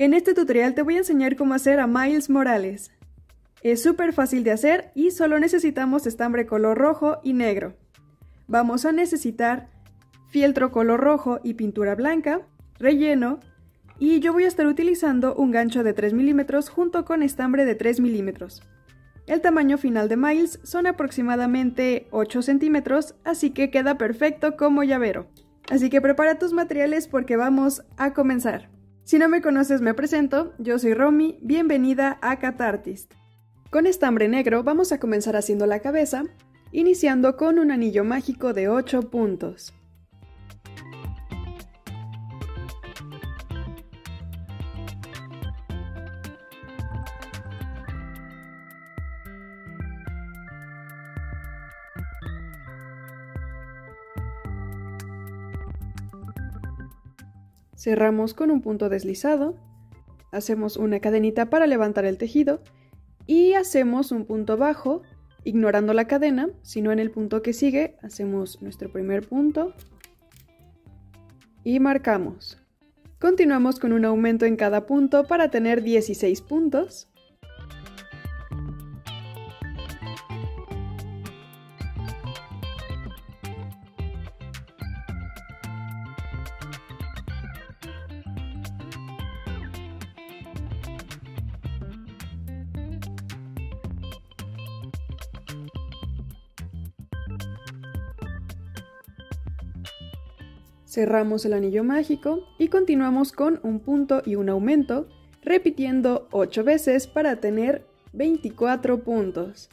En este tutorial te voy a enseñar cómo hacer a Miles Morales. Es súper fácil de hacer y solo necesitamos estambre color rojo y negro. Vamos a necesitar fieltro color rojo y pintura blanca, relleno, y yo voy a estar utilizando un gancho de 3 milímetros junto con estambre de 3 milímetros. El tamaño final de Miles son aproximadamente 8 centímetros, así que queda perfecto como llavero. Así que prepara tus materiales porque vamos a comenzar. Si no me conoces, me presento, yo soy Romy, bienvenida a Catartist. Con estambre negro vamos a comenzar haciendo la cabeza, iniciando con un anillo mágico de 8 puntos. Cerramos con un punto deslizado, hacemos una cadenita para levantar el tejido y hacemos un punto bajo, ignorando la cadena, sino en el punto que sigue, hacemos nuestro primer punto y marcamos. Continuamos con un aumento en cada punto para tener 16 puntos. Cerramos el anillo mágico y continuamos con un punto y un aumento, repitiendo 8 veces para tener 24 puntos.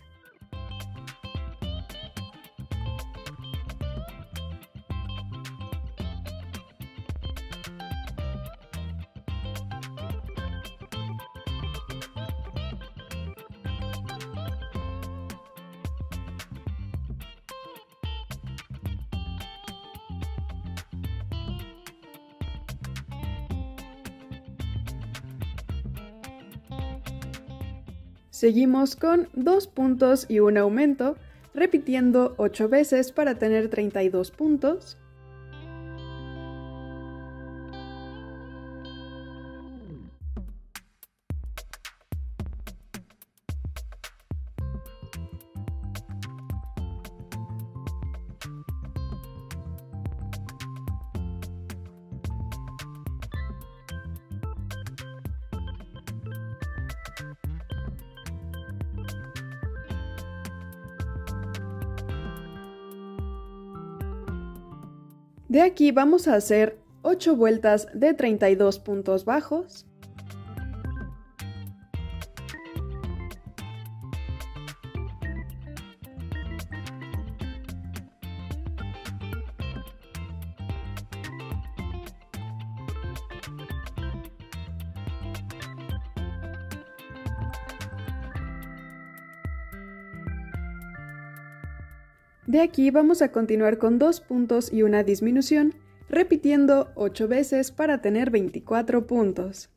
Seguimos con 2 puntos y un aumento, repitiendo 8 veces para tener 32 puntos. De aquí vamos a hacer 8 vueltas de 32 puntos bajos. De aquí vamos a continuar con 2 puntos y una disminución, repitiendo 8 veces para tener 24 puntos.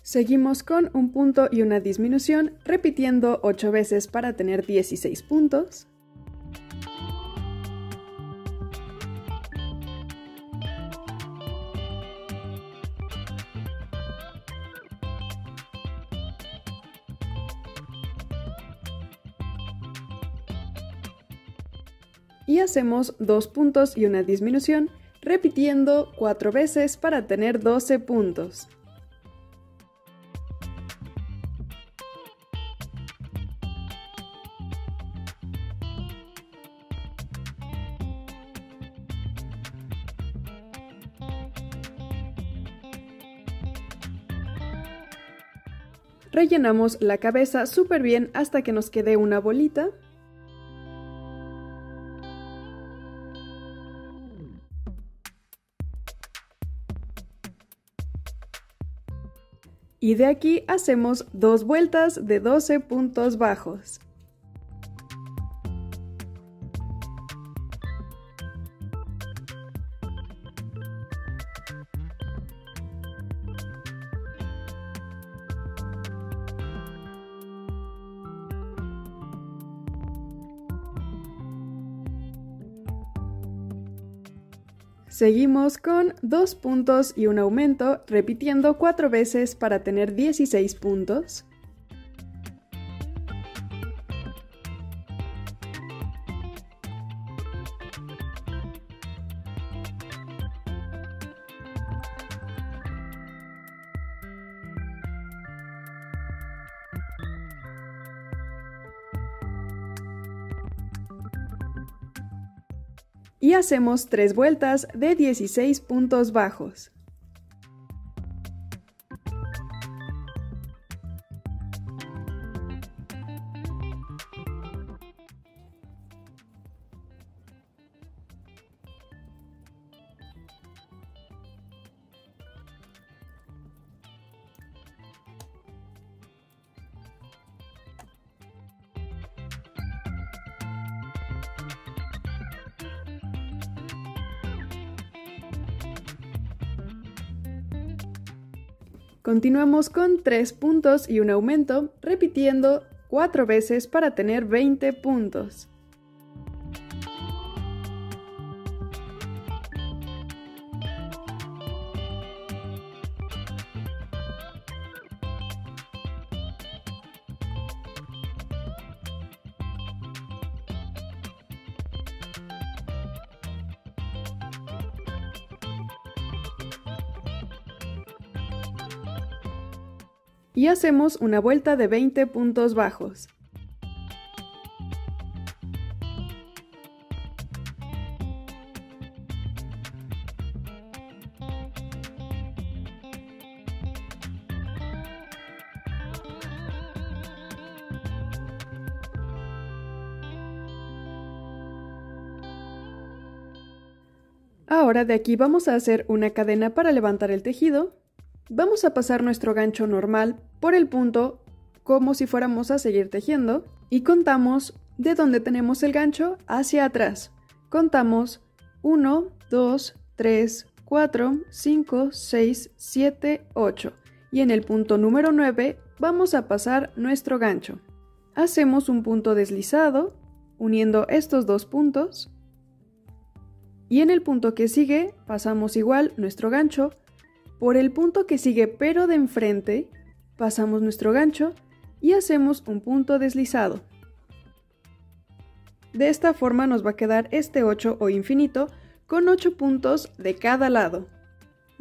Seguimos con un punto y una disminución, repitiendo 8 veces para tener 16 puntos. Y hacemos 2 puntos y una disminución, repitiendo 4 veces para tener 12 puntos. Rellenamos la cabeza súper bien hasta que nos quede una bolita. Y de aquí hacemos 2 vueltas de 12 puntos bajos. Seguimos con 2 puntos y un aumento, repitiendo 4 veces para tener 16 puntos. Y hacemos 3 vueltas de 16 puntos bajos. Continuamos con 3 puntos y un aumento, repitiendo 4 veces para tener 20 puntos. Y hacemos una vuelta de 20 puntos bajos. Ahora de aquí vamos a hacer una cadena para levantar el tejido. Vamos a pasar nuestro gancho normal por el punto como si fuéramos a seguir tejiendo y contamos de donde tenemos el gancho hacia atrás. Contamos 1, 2, 3, 4, 5, 6, 7, 8 y en el punto número 9 vamos a pasar nuestro gancho. Hacemos un punto deslizado uniendo estos dos puntos y en el punto que sigue pasamos igual nuestro gancho. Por el punto que sigue pero de enfrente, pasamos nuestro gancho y hacemos un punto deslizado. De esta forma nos va a quedar este 8 o infinito con 8 puntos de cada lado.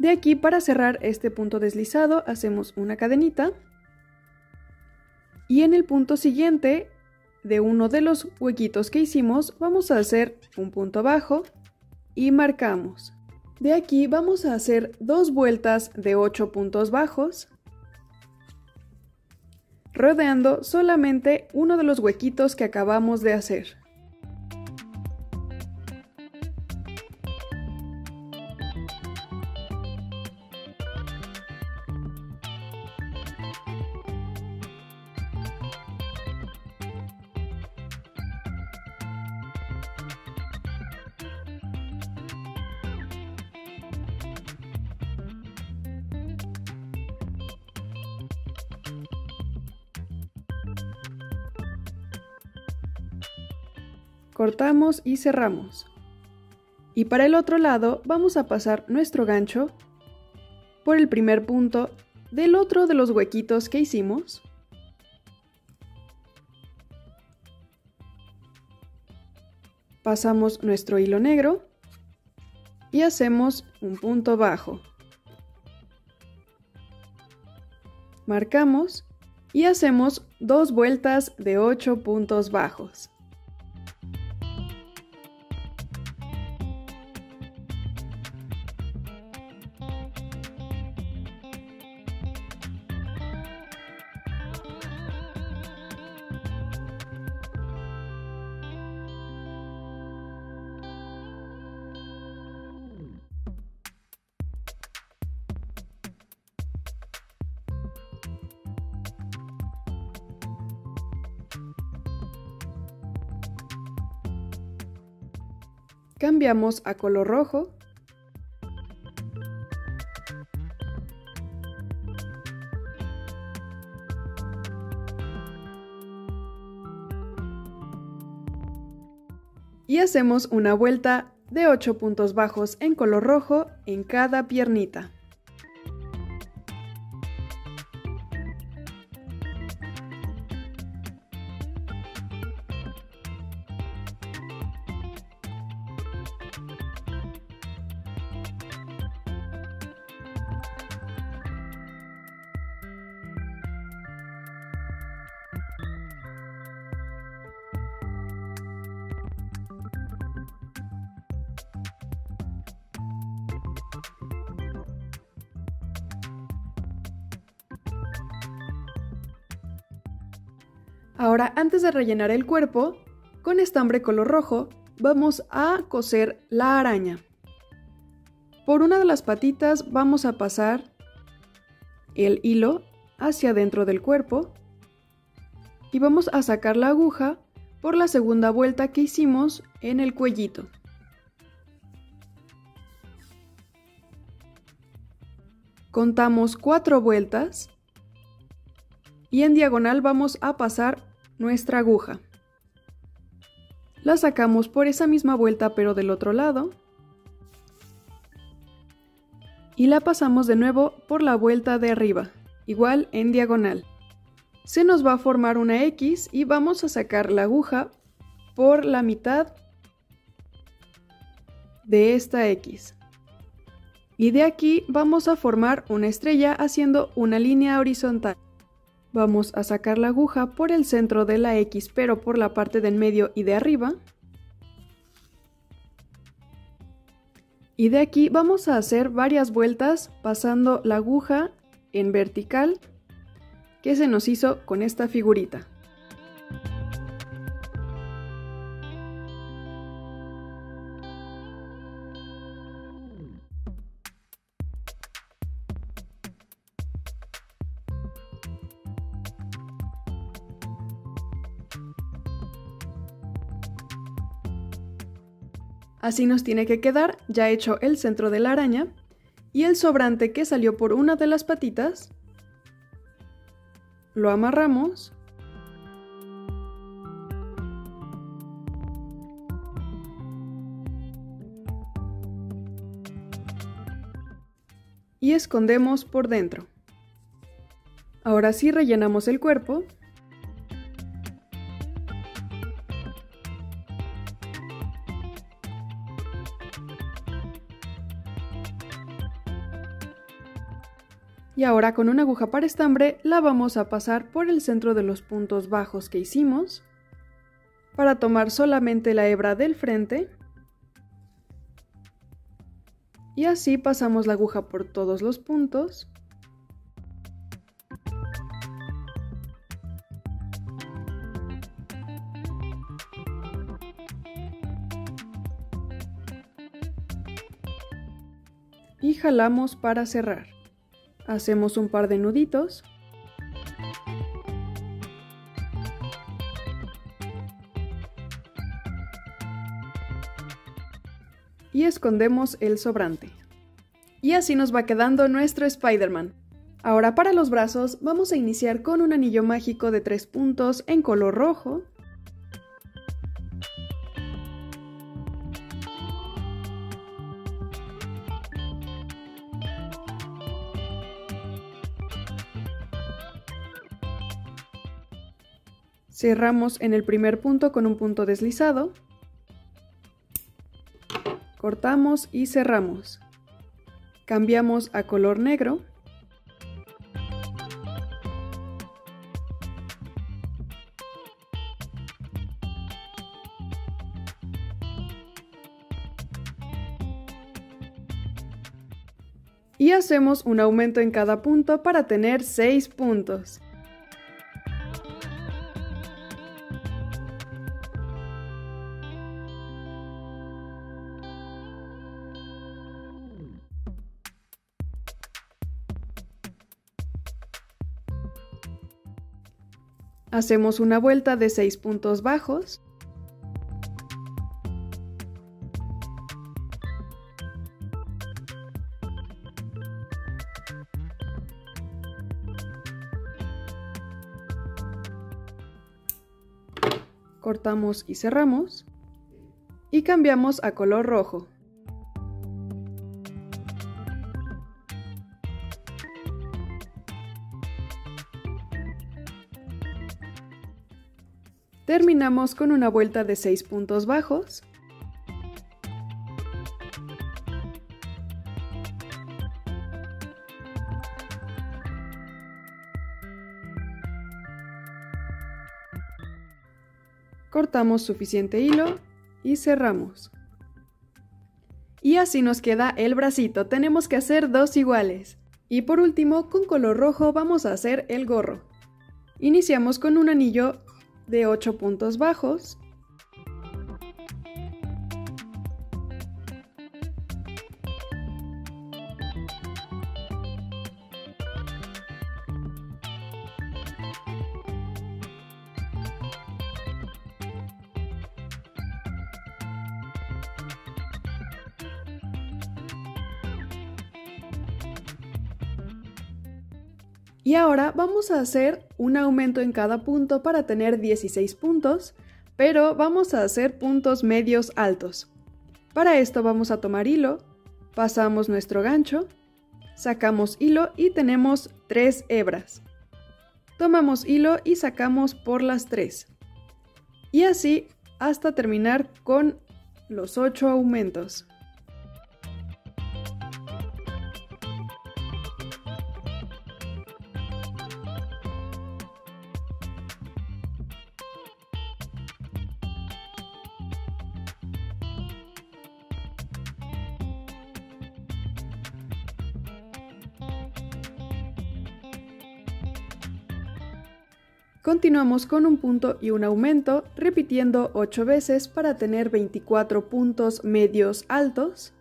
De aquí para cerrar este punto deslizado hacemos una cadenita y en el punto siguiente de uno de los huequitos que hicimos vamos a hacer un punto bajo y marcamos. De aquí vamos a hacer 2 vueltas de 8 puntos bajos, rodeando solamente uno de los huequitos que acabamos de hacer. Cortamos y cerramos. Y para el otro lado vamos a pasar nuestro gancho por el primer punto del otro de los huequitos que hicimos. Pasamos nuestro hilo negro y hacemos un punto bajo. Marcamos y hacemos 2 vueltas de 8 puntos bajos. Cambiamos a color rojo. Y hacemos una vuelta de 8 puntos bajos en color rojo en cada piernita. Ahora, antes de rellenar el cuerpo, con estambre color rojo, vamos a coser la araña. Por una de las patitas vamos a pasar el hilo hacia dentro del cuerpo y vamos a sacar la aguja por la segunda vuelta que hicimos en el cuellito. Contamos 4 vueltas y en diagonal vamos a pasar nuestra aguja. La sacamos por esa misma vuelta pero del otro lado y la pasamos de nuevo por la vuelta de arriba, igual en diagonal. Se nos va a formar una X y vamos a sacar la aguja por la mitad de esta X. Y de aquí vamos a formar una estrella haciendo una línea horizontal. Vamos a sacar la aguja por el centro de la X, pero por la parte del medio y de arriba. Y de aquí vamos a hacer varias vueltas pasando la aguja en vertical que se nos hizo con esta figurita. Así nos tiene que quedar ya hecho el centro de la araña y el sobrante que salió por una de las patitas lo amarramos y escondemos por dentro. Ahora sí rellenamos el cuerpo. Y ahora con una aguja para estambre la vamos a pasar por el centro de los puntos bajos que hicimos para tomar solamente la hebra del frente y así pasamos la aguja por todos los puntos. Y jalamos para cerrar. Hacemos un par de nuditos. Y escondemos el sobrante. Y así nos va quedando nuestro Spider-Man. Ahora para los brazos vamos a iniciar con un anillo mágico de 3 puntos en color rojo. Cerramos en el primer punto con un punto deslizado. Cortamos y cerramos. Cambiamos a color negro. Y hacemos un aumento en cada punto para tener 6 puntos. Hacemos una vuelta de 6 puntos bajos. cortamos y cerramos y cambiamos a color rojo. Terminamos con una vuelta de 6 puntos bajos. Cortamos suficiente hilo y cerramos. Y así nos queda el bracito. Tenemos que hacer 2 iguales. Y por último, con color rojo vamos a hacer el gorro. Iniciamos con un anillo de 8 puntos bajos. Y ahora vamos a hacer un aumento en cada punto para tener 16 puntos, pero vamos a hacer puntos medios altos. Para esto vamos a tomar hilo, pasamos nuestro gancho, sacamos hilo y tenemos 3 hebras. Tomamos hilo y sacamos por las 3. Y así hasta terminar con los 8 aumentos. Continuamos con un punto y un aumento, repitiendo 8 veces para tener 24 puntos medios altos.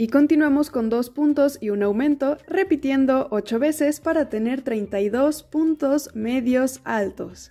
Y continuamos con 2 puntos y un aumento, repitiendo 8 veces para tener 32 puntos medios altos.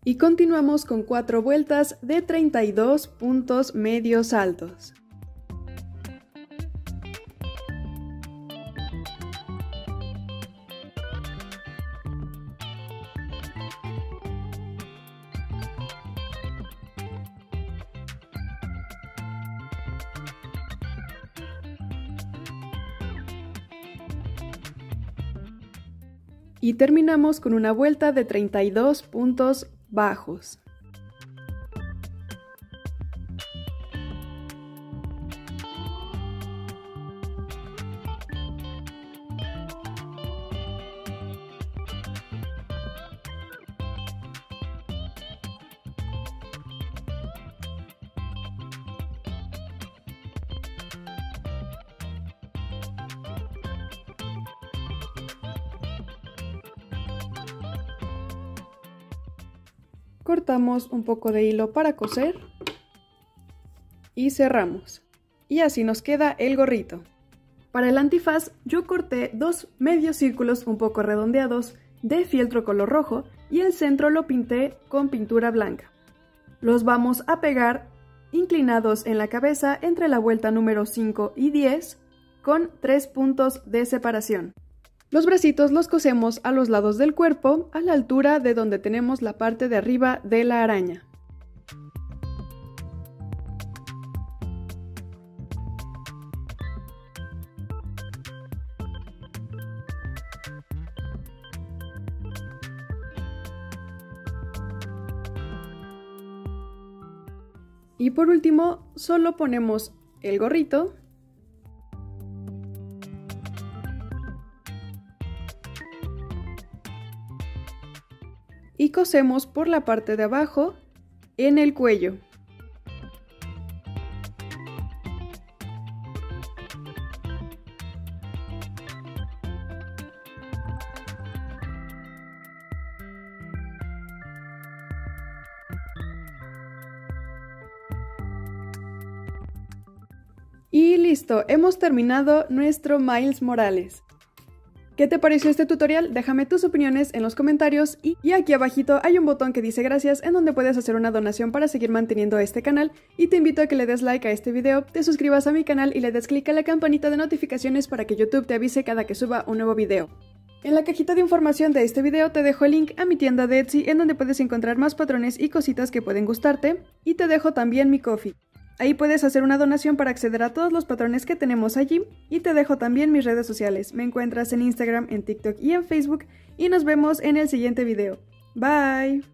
Y continuamos con 4 vueltas de 32 puntos medios altos. Y terminamos con una vuelta de 32 puntos bajos. Cortamos un poco de hilo para coser y cerramos. Y así nos queda el gorrito. Para el antifaz yo corté 2 medios círculos un poco redondeados de fieltro color rojo y el centro lo pinté con pintura blanca. Los vamos a pegar inclinados en la cabeza entre la vuelta número 5 y 10 con 3 puntos de separación. Los bracitos los cosemos a los lados del cuerpo, a la altura de donde tenemos la parte de arriba de la araña. Y por último, solo ponemos el gorrito. Y cosemos por la parte de abajo en el cuello. Y listo, hemos terminado nuestro Miles Morales. ¿Qué te pareció este tutorial? Déjame tus opiniones en los comentarios y aquí abajito hay un botón que dice gracias en donde puedes hacer una donación para seguir manteniendo este canal y te invito a que le des like a este video, te suscribas a mi canal y le des click a la campanita de notificaciones para que YouTube te avise cada que suba un nuevo video. En la cajita de información de este video te dejo el link a mi tienda de Etsy en donde puedes encontrar más patrones y cositas que pueden gustarte y te dejo también mi Ko-fi. Ahí puedes hacer una donación para acceder a todos los patrones que tenemos allí y te dejo también mis redes sociales. Me encuentras en Instagram, en TikTok y en Facebook y nos vemos en el siguiente video. Bye.